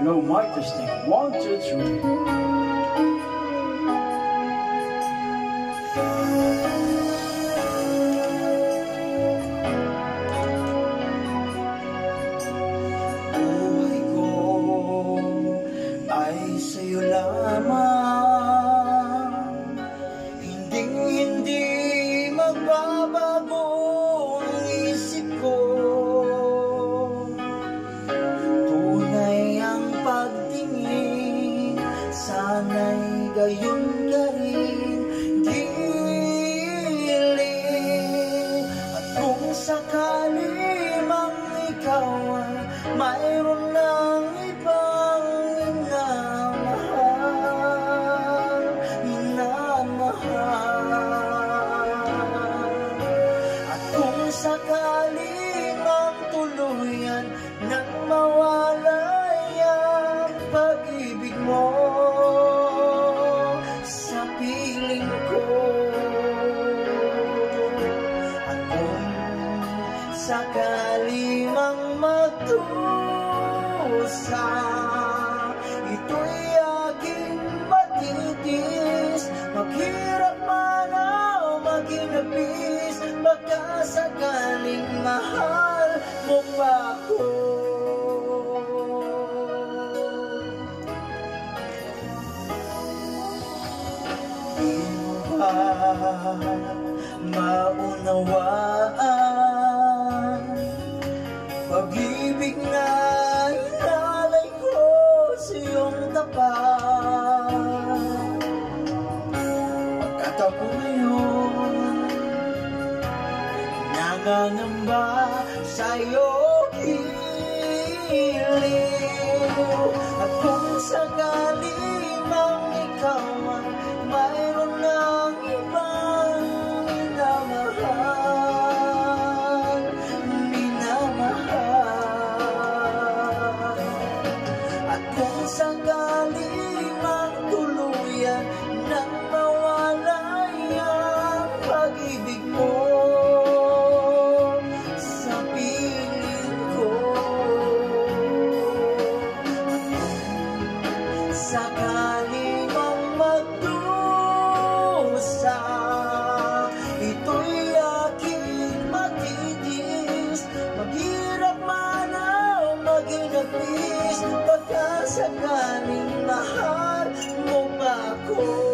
No mic testing. 1, 2, 3. Buhay ko ay sa'yo lamang, hindi magbabago ang isip ko. Tunay ang pagtingin, sana'y gayon ka rin giliw. At kung sakali mang ikaw ay mayroon ng ibang minamahal, at kung sakali mang tuluyan nang mawalay ang pag-ibig mo sa piling ko, at kung sakali mang magdusa, ito'y aking matitis, maghirap man o maghinapis, baka sakaling mahal mo pa ako. Di mo ba maunawaan pag-ibig na inalay ko sa iyong tapat? Pagkatao ko ngayon, nangangamba sa'yo giliw. At kung sakali mang ikaw ay mayroon ng ibang minamahal, at kung sakali mang tuluyan nang mawalay ang pag-ibig mo sa piling ko, sakali mang magdusa, ito'y aking matitis, maghirap man o maghinapis, baka sakaling mahal mo pa ako.